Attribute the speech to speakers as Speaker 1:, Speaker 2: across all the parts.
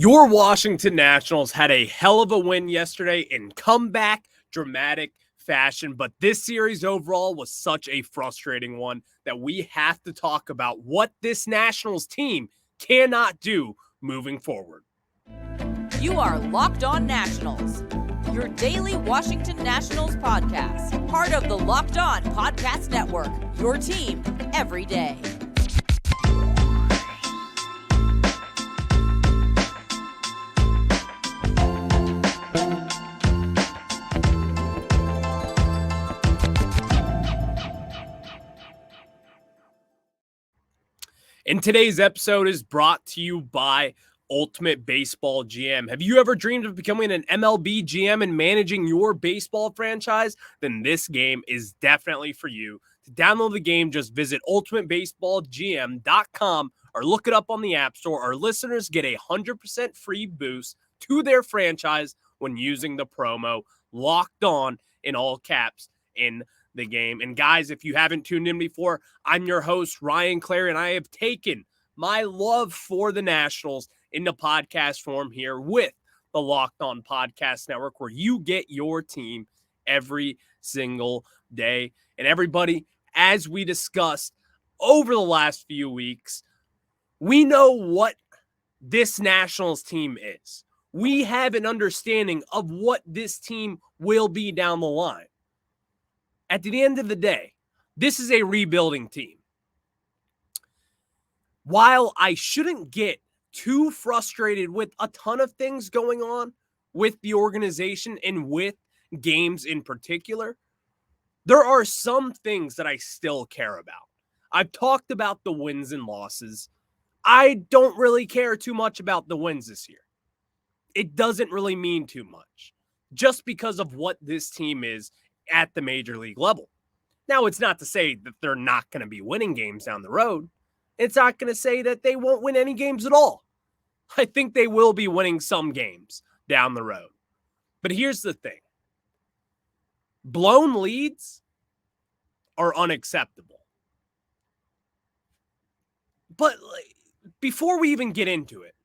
Speaker 1: Your Washington Nationals had a hell of a win yesterday in comeback, dramatic fashion, but this series overall was such a frustrating one that we have to talk about what this Nationals team cannot do moving forward.
Speaker 2: You are Locked On Nationals, your daily Washington Nationals podcast, part of the Locked On Podcast Network, your team every day.
Speaker 1: And today's episode is brought to you by Ultimate Baseball GM. Have you ever dreamed of becoming an MLB GM and managing your baseball franchise? Then this game is definitely for you. To download the game, just visit ultimatebaseballgm.com or look it up on the App Store. Our listeners get a 100% free boost to their franchise when using the promo Locked On in all caps in the game. And guys, if you haven't tuned in before, I'm your host, Ryan Clary, and I have taken my love for the Nationals into podcast form here with the Locked On Podcast Network, where you get your team every single day. And everybody, as we discussed over the last few weeks, we know what this Nationals team is. We have an understanding of what this team will be down the line. At the end of the day, this is a rebuilding team. While I shouldn't get too frustrated with a ton of things going on with the organization and with games in particular, there are some things that I still care about. I've talked about the wins and losses. I don't really care too much about the wins this year. It doesn't really mean too much just because of what this team is at the major league level. Now, it's not to say that they're not going to be winning games down the road. It's not going to say that they won't win any games at all. I think they will be winning some games down the road. But here's the thing. Blown leads are unacceptable. But before we even get into it,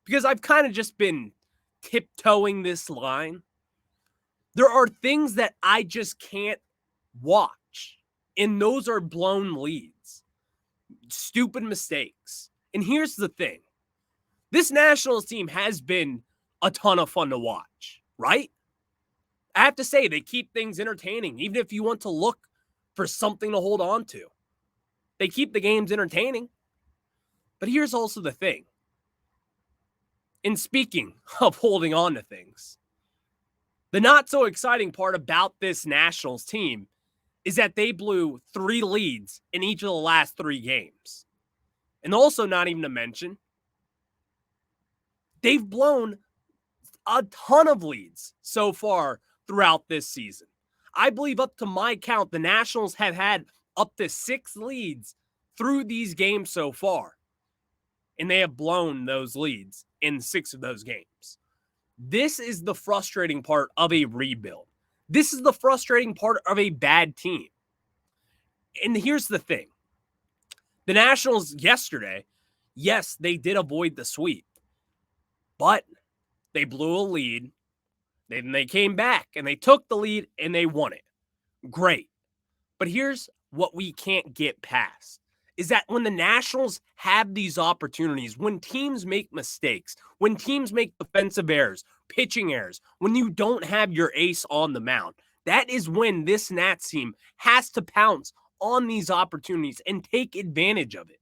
Speaker 1: because I've kind of just been tiptoeing this line, there are things that I just can't watch, and those are blown leads, stupid mistakes. And here's the thing. This Nationals team has been a ton of fun to watch, right? I have to say, they keep things entertaining, even if you want to look for something to hold on to. They keep the games entertaining. But here's also the thing. In speaking of holding on to things, the not so exciting part about this Nationals team is that they blew 3 leads in each of the last 3 games. And also, not even to mention, they've blown a ton of leads so far throughout this season. I believe, up to my count, the Nationals have had up to 6 leads through these games so far. And they have blown those leads in 6 of those games. This is the frustrating part of a rebuild. This is the frustrating part of a bad team. And here's the thing. The Nationals yesterday, yes, they did avoid the sweep, but they blew a lead. Then they came back and they took the lead and they won it. Great. But here's what we can't get past. Is that when the Nationals have these opportunities, when teams make mistakes, when teams make defensive errors, pitching errors, when you don't have your ace on the mound, that is when this Nats team has to pounce on these opportunities and take advantage of it.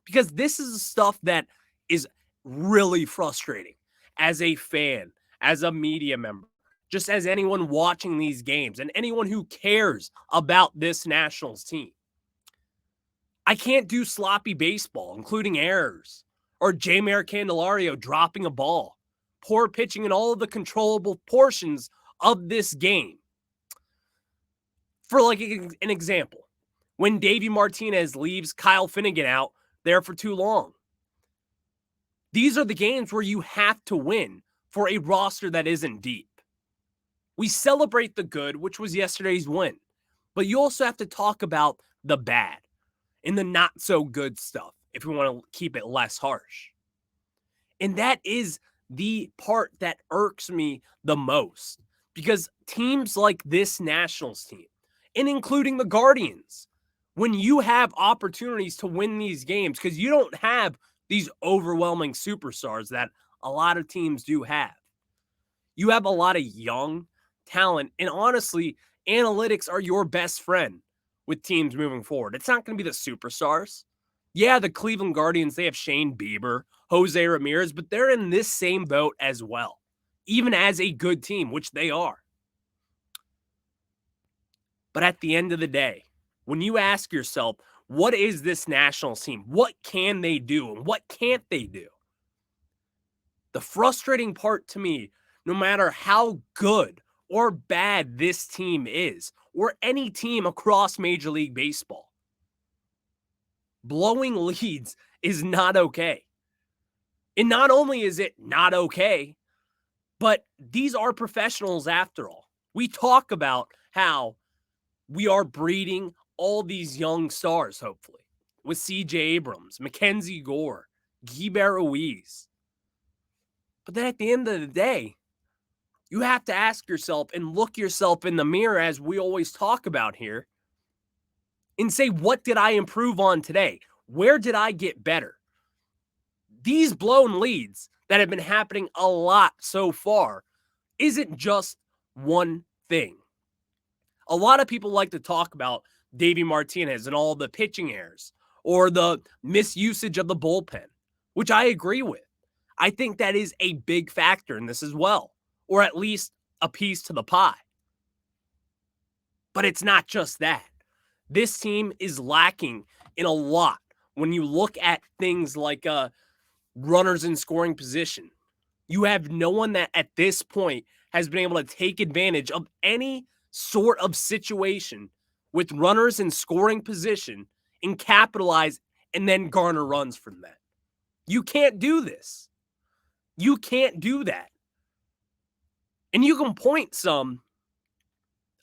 Speaker 1: Because this is the stuff that is really frustrating as a fan, as a media member, just as anyone watching these games and anyone who cares about this Nationals team. I can't do sloppy baseball, including errors, or Jeimer Candelario dropping a ball, poor pitching in all of the controllable portions of this game. For like an example, when Davey Martinez leaves Kyle Finnegan out there for too long. These are the games where you have to win for a roster that isn't deep. We celebrate the good, which was yesterday's win, but you also have to talk about the bad and the not so good stuff if we want to keep it less harsh. And that is the part that irks me the most, because teams like this Nationals team, and including the Guardians, when you have opportunities to win these games, because you don't have these overwhelming superstars that a lot of teams do have, you have a lot of young talent. And honestly, analytics are your best friend with teams moving forward. It's not going to be the superstars. Yeah, the Cleveland Guardians, they have Shane Bieber, Jose Ramirez, but they're in this same boat as well, even as a good team, which they are. But at the end of the day, when you ask yourself, what is this Nationals team? What can they do and what can't they do? The frustrating part to me, no matter how good or bad this team is, or any team across Major League Baseball, blowing leads is not okay. And not only is it not okay, but these are professionals after all. We talk about how we are breeding all these young stars, hopefully, with CJ Abrams, Mackenzie Gore, Guiber Ruiz. But then at the end of the day, you have to ask yourself and look yourself in the mirror, as we always talk about here, and say, what did I improve on today? Where did I get better? These blown leads that have been happening a lot so far isn't just one thing. A lot of people like to talk about Davey Martinez and all the pitching errors or the misusage of the bullpen, which I agree with. I think that is a big factor in this as well, or at least a piece to the pie. But it's not just that. This team is lacking in a lot when you look at things like runners in scoring position. You have no one that at this point has been able to take advantage of any sort of situation with runners in scoring position and capitalize and then garner runs from that. You can't do this. You can't do that. And you can point some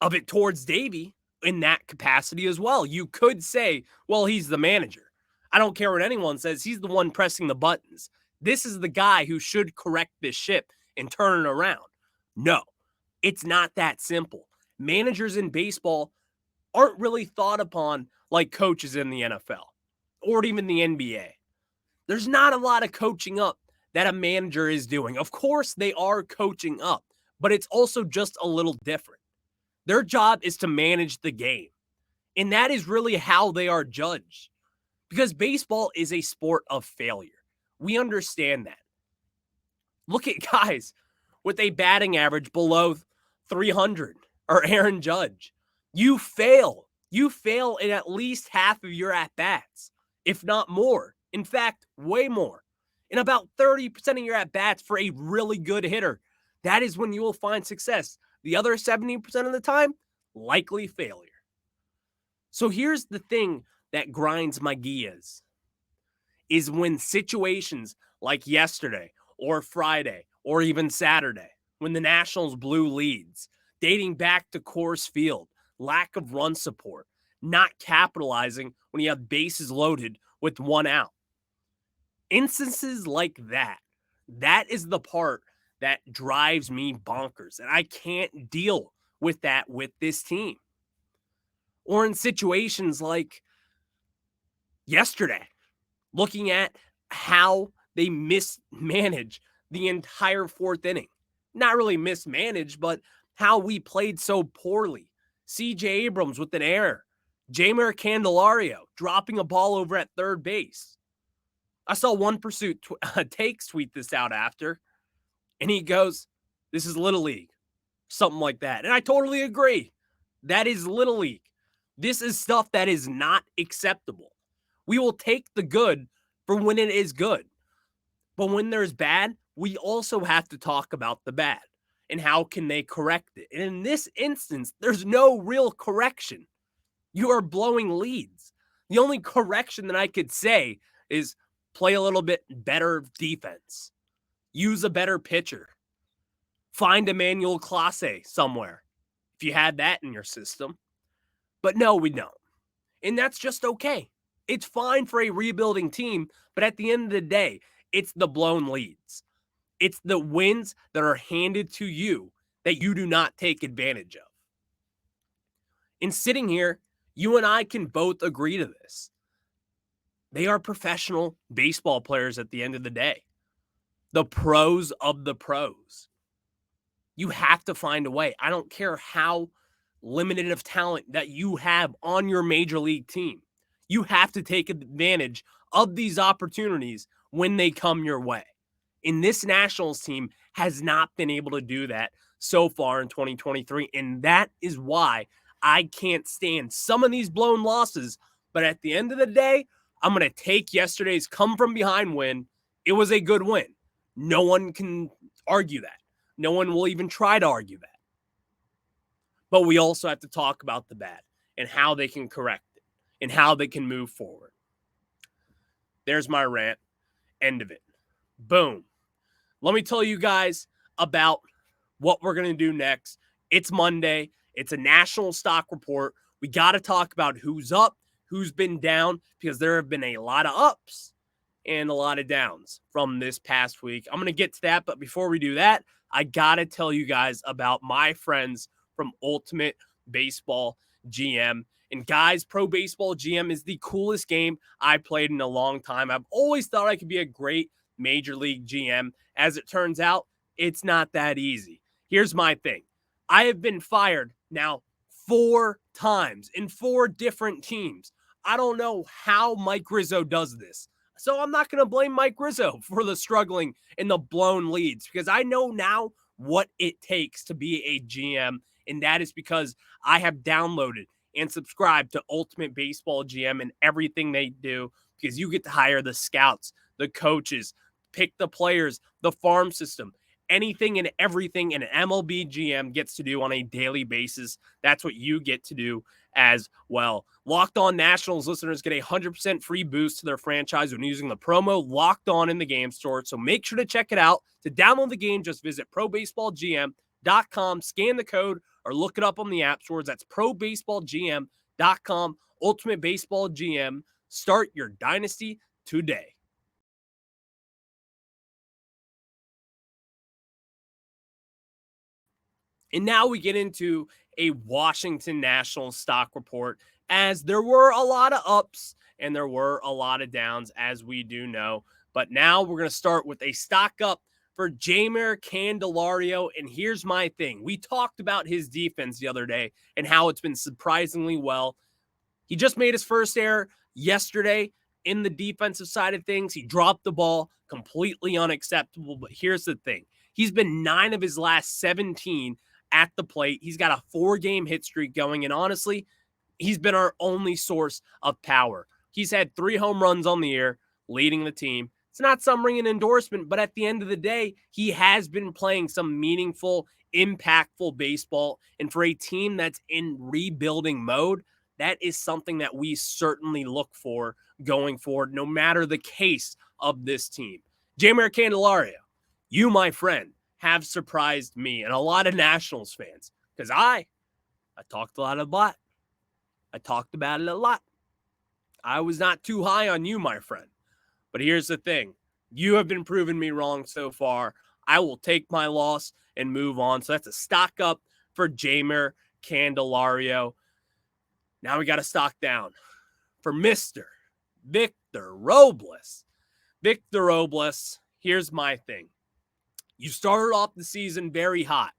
Speaker 1: of it towards Davey in that capacity as well. You could say, well, he's the manager. I don't care what anyone says. He's the one pressing the buttons. This is the guy who should correct this ship and turn it around. No, it's not that simple. Managers in baseball aren't really thought upon like coaches in the NFL or even the NBA. There's not a lot of coaching up that a manager is doing. Of course, they are coaching up, but it's also just a little different. Their job is to manage the game, and that is really how they are judged, because baseball is a sport of failure. We understand that. Look at guys with a batting average below 300 or Aaron Judge. You fail. You fail in at least half of your at-bats, if not more. In fact, way more. In about 30% of your at-bats for a really good hitter, that is when you will find success. The other 70% of the time, likely failure. So here's the thing that grinds my gears, is when situations like yesterday or Friday or even Saturday, when the Nationals blew leads, dating back to Coors Field, lack of run support, not capitalizing when you have bases loaded with one out. Instances like that, that is the part that drives me bonkers. And I can't deal with that with this team. Or in situations like yesterday, looking at how they mismanage the entire fourth inning. Not really mismanaged, but how we played so poorly. CJ Abrams with an error. Jeimer Candelario dropping a ball over at third base. I saw One Pursuit Takes tweet this out after, and he goes, this is Little League. Something like that. And I totally agree. That is Little League. This is stuff that is not acceptable. We will take the good for when it is good. But when there's bad, we also have to talk about the bad and how can they correct it. And in this instance, there's no real correction. You are blowing leads. The only correction that I could say is play a little bit better defense. Use a better pitcher. Find Emmanuel Clase somewhere if you had that in your system. But no, we don't. And that's just okay. It's fine for a rebuilding team, but at the end of the day, It's the blown leads. It's the wins that are handed to you that you do not take advantage of. In sitting here, you and I can both agree to this. They are professional baseball players at the end of the day. The pros of the pros. You have to find a way. I don't care how limited of talent that you have on your major league team. You have to take advantage of these opportunities when they come your way. And this Nationals team has not been able to do that so far in 2023. And that is why I can't stand some of these blown losses. But at the end of the day, I'm going to take yesterday's come from behind win. It was a good win. No one can argue that. No one will even try to argue that. But we also have to talk about the bad and how they can correct it and how they can move forward. There's my rant. End of it. Boom. Let me tell you guys about what we're going to do next. It's Monday. It's a national stock report. We got to talk about who's up, who's been down, because there have been a lot of ups and a lot of downs from this past week. I'm going to get to that, but before we do that, I got to tell you guys about my friends from Ultimate Baseball GM. And guys, Pro Baseball GM is the coolest game I played in a long time. I've always thought I could be a great Major League GM. As it turns out, it's not that easy. Here's my thing. I have been fired now 4 times in 4 different teams. I don't know how Mike Rizzo does this. So I'm not going to blame Mike Rizzo for the struggling and the blown leads, because I know now what it takes to be a GM. And that is because I have downloaded and subscribed to Ultimate Baseball GM and everything they do, because you get to hire the scouts, the coaches, pick the players, the farm system, anything and everything an MLB GM gets to do on a daily basis. That's what you get to do as well. Locked On Nationals listeners get a 100% free boost to their franchise when using the promo Locked On in the game store. So make sure to check it out. To download the game, just visit probaseballgm.com, scan the code, or look it up on the app stores. That's probaseballgm.com. Ultimate Baseball GM. Start your dynasty today. And now we get into a Washington Nationals stock report, as there were a lot of ups and there were a lot of downs, as we do know. But now we're going to start with a stock up for Jeimer Candelario. And here's my thing. We talked about his defense the other day and how it's been surprisingly well. He just made his first error yesterday in the defensive side of things. He dropped the ball, completely unacceptable. But here's the thing. He's been 9 of his last 17 at the plate. He's got a 4-game hit streak going. And honestly, he's been our only source of power. He's had 3 home runs on the year, leading the team. It's not some ringing endorsement, but at the end of the day, he has been playing some meaningful, impactful baseball. And for a team that's in rebuilding mode, that is something that we certainly look for going forward, no matter the case of this team. Jeimer Candelario, you, my friend, have surprised me and a lot of Nationals fans, because I talked about it a lot. I was not too high on you, my friend. But here's the thing. You have been proving me wrong so far. I will take my loss and move on. So that's a stock up for Jeimer Candelario. Now we got a stock down for Mr. Victor Robles. Victor Robles, here's my thing. You started off the season very hot.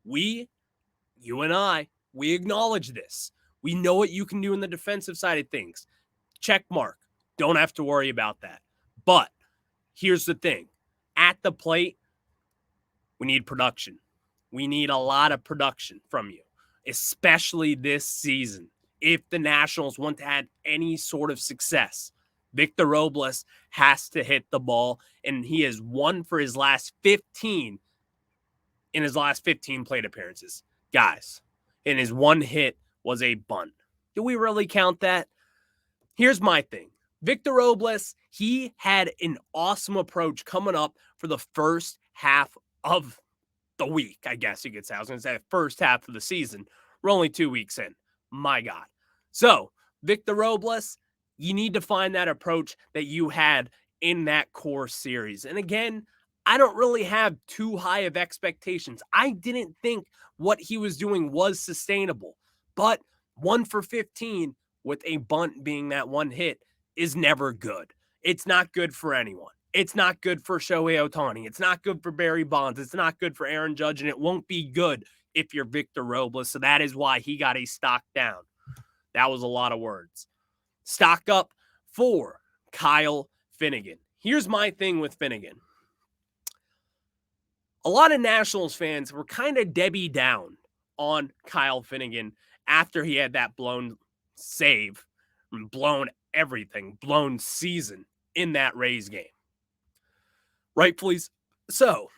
Speaker 1: You and I, we acknowledge this. We know what you can do in the defensive side of things. Check mark. Don't have to worry about that. But here's the thing. At the plate, we need production. We need a lot of production from you, especially this season. If the Nationals want to have any sort of success, Victor Robles has to hit the ball, and he has won for his last 15 in his last 15 plate appearances. Guys, and his one hit was a bunt. Do we really count that? Here's my thing. Victor Robles, he had an awesome approach coming up for the first half of the week, I guess you could say. I was going to say the first half of the season. We're only 2 weeks in. My God. So, Victor Robles, you need to find that approach that you had in that core series. And again, I don't really have too high of expectations. I didn't think what he was doing was sustainable, but 1 for 15 with a bunt being that one hit is never good. It's not good for anyone. It's not good for Shohei Ohtani. It's not good for Barry Bonds. It's not good for Aaron Judge, and it won't be good if you're Victor Robles. So that is why he got a stock down. That was a lot of words. Stock up for Kyle Finnegan. Here's my thing with Finnegan. A lot of Nationals fans were kind of Debbie down on Kyle Finnegan after he had that blown save, blown everything, blown season in that Rays game. Rightfully so.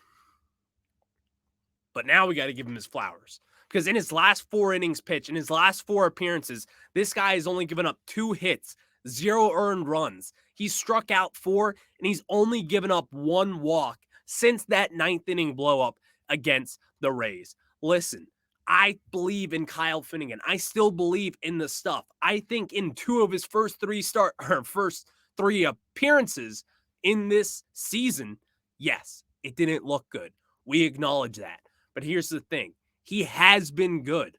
Speaker 1: But now we got to give him his flowers. Because in his last 4 innings pitch, in his last 4 appearances, this guy has only given up 2 hits, 0 earned runs. He's struck out 4, and he's only given up 1 walk since that 9th inning blow-up against the Rays. Listen, I believe in Kyle Finnegan. I still believe in the stuff. I think in 2 of his first 3 appearances in this season, yes, it didn't look good. We acknowledge that. But here's the thing. He has been good.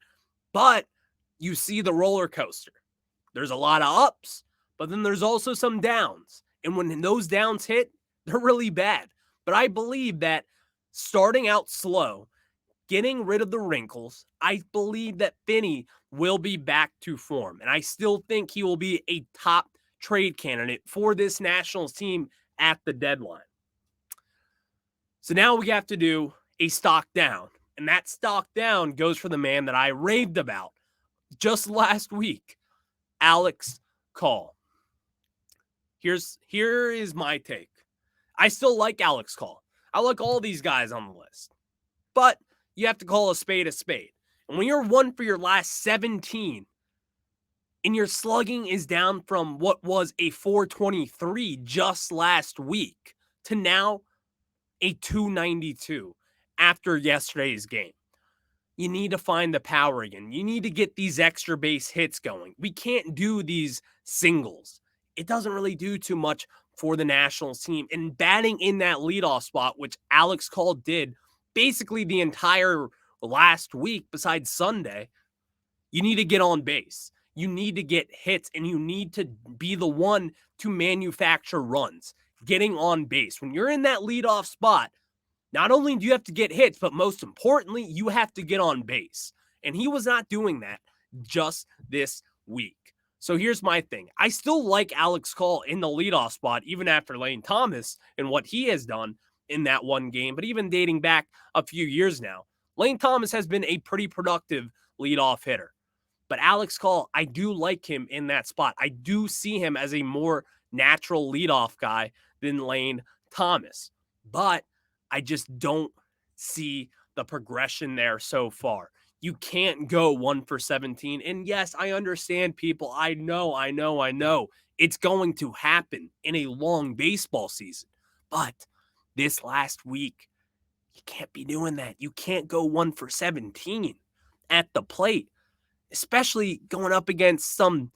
Speaker 1: But you see the roller coaster. There's a lot of ups, but then there's also some downs. And when those downs hit, they're really bad. But I believe that starting out slow, getting rid of the wrinkles, I believe that Finney will be back to form. And I still think he will be a top trade candidate for this Nationals team at the deadline. So now we have to do a stock down. And that stock down goes for the man that I raved about just last week, Alex Call. Here is my take. I still like Alex Call. I like all these guys on the list. But you have to call a spade a spade. And when you're 1 for your last 17, and your slugging is down from what was a 423 just last week to now a 292 after yesterday's game. You need to find the power again. You need to get these extra base hits going. We can't do these singles. It doesn't really do too much for the Nationals team. And batting in that leadoff spot, which Alex Call did basically the entire last week besides Sunday, you need to get on base. You need to get hits, and you need to be the one to manufacture runs, getting on base. When you're in that leadoff spot, not only do you have to get hits, but most importantly, you have to get on base. And he was not doing that just this week. So here's my thing. I still like Alex Call in the leadoff spot, even after Lane Thomas and what he has done in that one game. But even dating back a few years now, Lane Thomas has been a pretty productive leadoff hitter. But Alex Call, I do like him in that spot. I do see him as a more natural leadoff guy than Lane Thomas. But I just don't see the progression there so far. You can't go 1 for 17. And yes, I understand, people. I know. It's going to happen in a long baseball season. But this last week, you can't be doing that. You can't go 1 for 17 at the plate, especially going up against some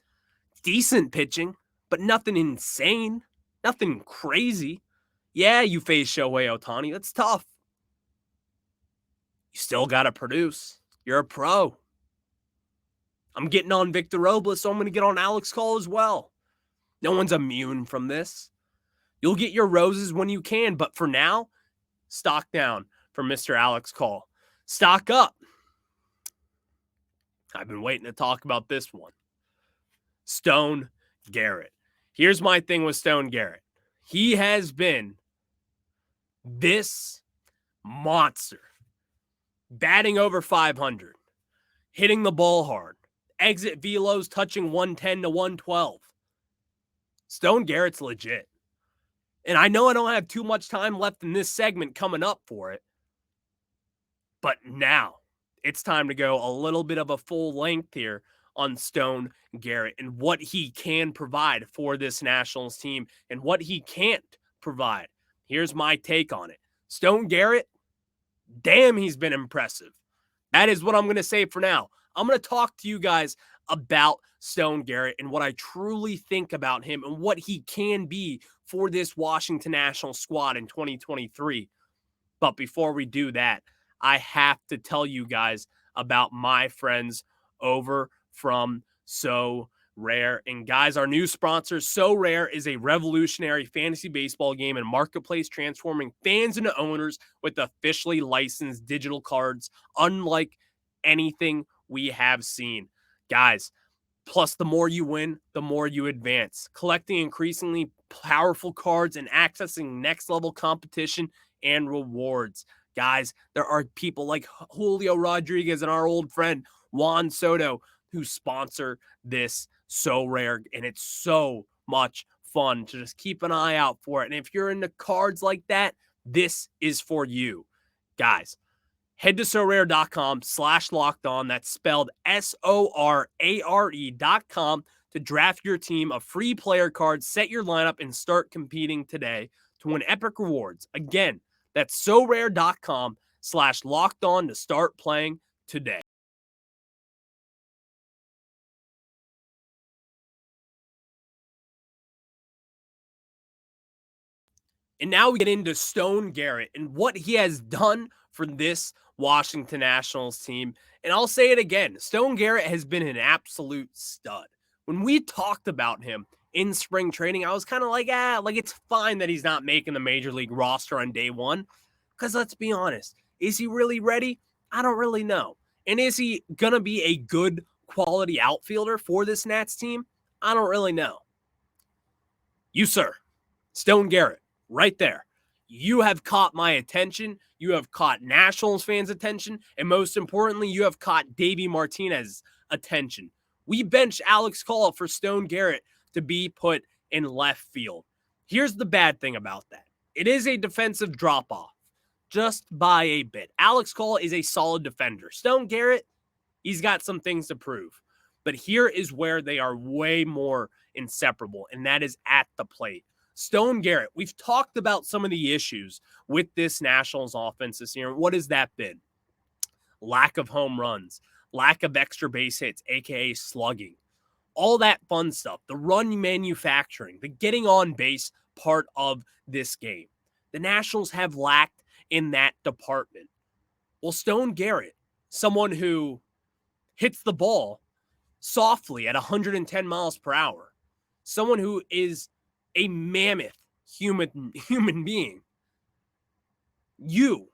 Speaker 1: decent pitching, but nothing insane, nothing crazy. Yeah, you face Shohei Ohtani. That's tough. You still got to produce. You're a pro. I'm getting on Victor Robles, so I'm going to get on Alex Call as well. No one's immune from this. You'll get your roses when you can, but for now, stock down for Mr. Alex Call. Stock up. I've been waiting to talk about this one. Stone Garrett. Here's my thing with Stone Garrett. He has been this monster. Batting over 500. Hitting the ball hard. Exit velos touching 110 to 112. Stone Garrett's legit. And I know I don't have too much time left in this segment coming up for it. But now, it's time to go a little bit of a full length here on Stone Garrett and what he can provide for this Nationals team and what he can't provide. Here's my take on it. Stone Garrett, damn, he's been impressive. That is what I'm going to say for now. I'm going to talk to you guys about Stone Garrett and what I truly think about him and what he can be for this Washington Nationals squad in 2023. But before we do that, I have to tell you guys about my friends over from So Rare. And guys, our new sponsor, So Rare, is a revolutionary fantasy baseball game and marketplace transforming fans into owners with officially licensed digital cards, unlike anything we have seen. Guys, plus, the more you win, the more you advance. Collecting increasingly powerful cards and accessing next level competition and rewards. Guys, there are people like Julio Rodriguez and our old friend Juan Soto who sponsor this So Rare, and it's so much fun to just keep an eye out for it. And if you're into cards like that, this is for you. Guys, head to sorare.com/lockedon. That's spelled SORARE.com to draft your team of free player cards, set your lineup, and start competing today to win epic rewards. Again, that's sorare.com/lockedon to start playing today. And now we get into Stone Garrett and what he has done for this Washington Nationals team. And I'll say it again, Stone Garrett has been an absolute stud. When we talked about him in spring training, I was kind of like, it's fine that he's not making the major league roster on day one. Because let's be honest, is he really ready? I don't really know. And is he going to be a good quality outfielder for this Nats team? I don't really know. You, sir, Stone Garrett, right there. You have caught my attention. You have caught Nationals fans' attention. And most importantly, you have caught Davey Martinez's attention. We benched Alex Call for Stone Garrett to be put in left field. Here's the bad thing about that. It is a defensive drop-off, just by a bit. Alex Call is a solid defender. Stone Garrett, he's got some things to prove. But here is where they are way more inseparable, and that is at the plate. Stone Garrett, we've talked about some of the issues with this Nationals offense this year. What has that been? Lack of home runs, lack of extra base hits, aka slugging, all that fun stuff, the run manufacturing, the getting on base part of this game. The Nationals have lacked in that department. Well, Stone Garrett, someone who hits the ball softly at 110 miles per hour, someone who is a mammoth human being. You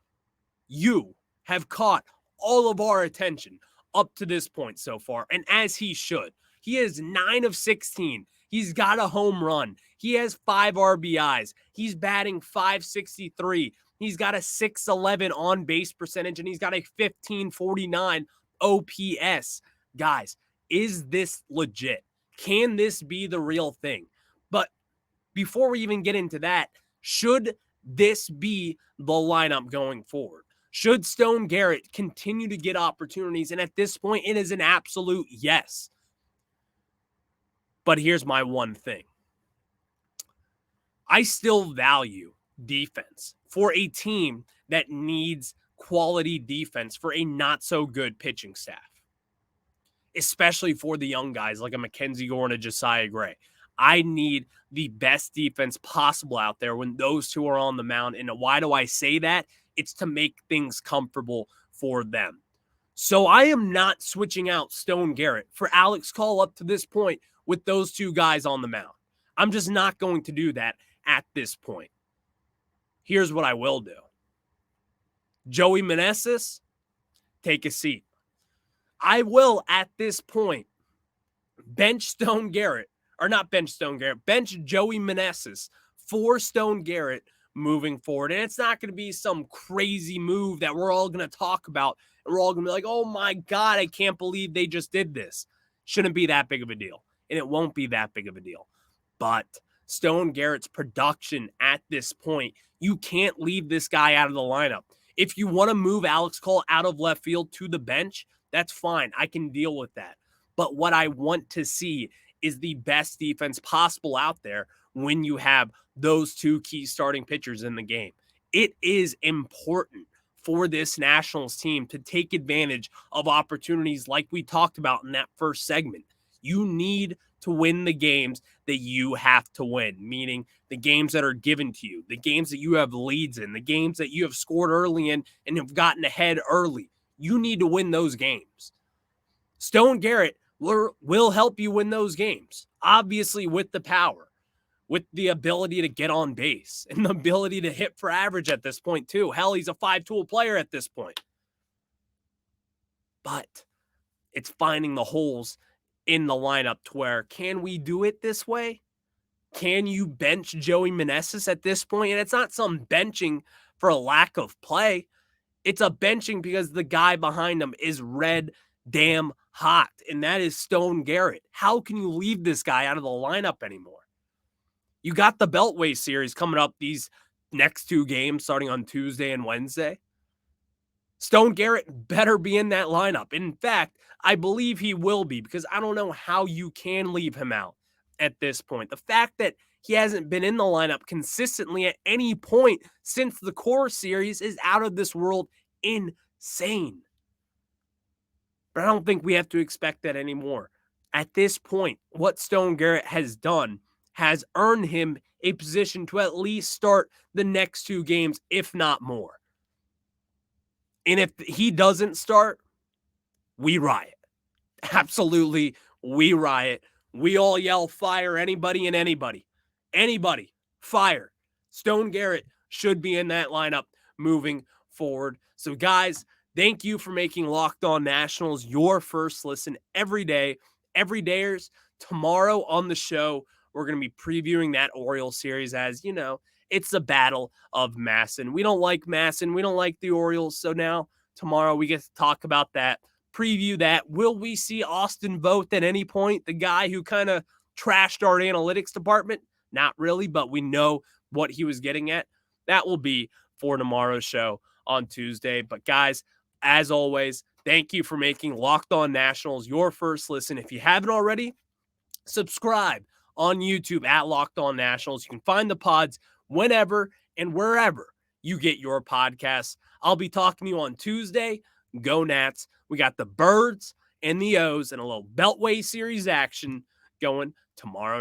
Speaker 1: have caught all of our attention up to this point so far, and as he should. He is 9 of 16. He's got a home run. He has 5 RBIs. He's batting .563. He's got a .611 on base percentage, and he's got a .1549 OPS. Guys, is this legit? Can this be the real thing? But before we even get into that, should this be the lineup going forward? Should Stone Garrett continue to get opportunities? And at this point, it is an absolute yes. But here's my one thing. I still value defense for a team that needs quality defense for a not-so-good pitching staff, especially for the young guys like a Mackenzie Gore and a Josiah Gray. I need the best defense possible out there when those two are on the mound. And why do I say that? It's to make things comfortable for them. So I am not switching out Stone Garrett for Alex Call up to this point with those two guys on the mound. I'm just not going to do that at this point. Here's what I will do. Joey Meneses, take a seat. I will, at this point, bench Joey Meneses for Stone Garrett moving forward. And it's not going to be some crazy move that we're all going to talk about. And we're all going to be like, oh my God, I can't believe they just did this. Shouldn't be that big of a deal. And it won't be that big of a deal. But Stone Garrett's production at this point, you can't leave this guy out of the lineup. If you want to move Alex Call out of left field to the bench, that's fine. I can deal with that. But what I want to see is the best defense possible out there when you have those two key starting pitchers in the game. It is important for this Nationals team to take advantage of opportunities like we talked about in that first segment. You need to win the games that you have to win, meaning the games that are given to you, the games that you have leads in, the games that you have scored early in and have gotten ahead early. You need to win those games. Stone Garrett will help you win those games, obviously with the power, with the ability to get on base and the ability to hit for average at this point too. Hell, he's a 5-tool player at this point. But it's finding the holes in the lineup to where, can we do it this way? Can you bench Joey Meneses at this point? And it's not some benching for a lack of play. It's a benching because the guy behind him is red damn hot, and that is Stone Garrett. How can you leave this guy out of the lineup anymore? You got the Beltway series coming up these next 2 games starting on Tuesday and Wednesday. Stone Garrett better be in that lineup. In fact, I believe he will be, because I don't know how you can leave him out at this point. The fact that he hasn't been in the lineup consistently at any point since the core series is out of this world insane. But I don't think we have to expect that anymore. At this point, what Stone Garrett has done has earned him a position to at least start the next 2 games, if not more. And if he doesn't start, we riot. Absolutely, we riot. We all yell fire anybody and anybody. Anybody, fire. Stone Garrett should be in that lineup moving forward. So guys, thank you for making Locked On Nationals your first listen every day. Every dayers. Tomorrow on the show, we're going to be previewing that Orioles series. As you know, it's the battle of Masson. We don't like Masson. We don't like the Orioles. So now tomorrow we get to talk about that, preview that. Will we see Austin Voth at any point? The guy who kind of trashed our analytics department? Not really, but we know what he was getting at. That will be for tomorrow's show on Tuesday. But guys, as always, thank you for making Locked On Nationals your first listen. If you haven't already, subscribe on YouTube at Locked On Nationals. You can find the pods whenever and wherever you get your podcasts. I'll be talking to you on Tuesday. Go Nats. We got the Birds and the O's and a little Beltway series action going tomorrow night.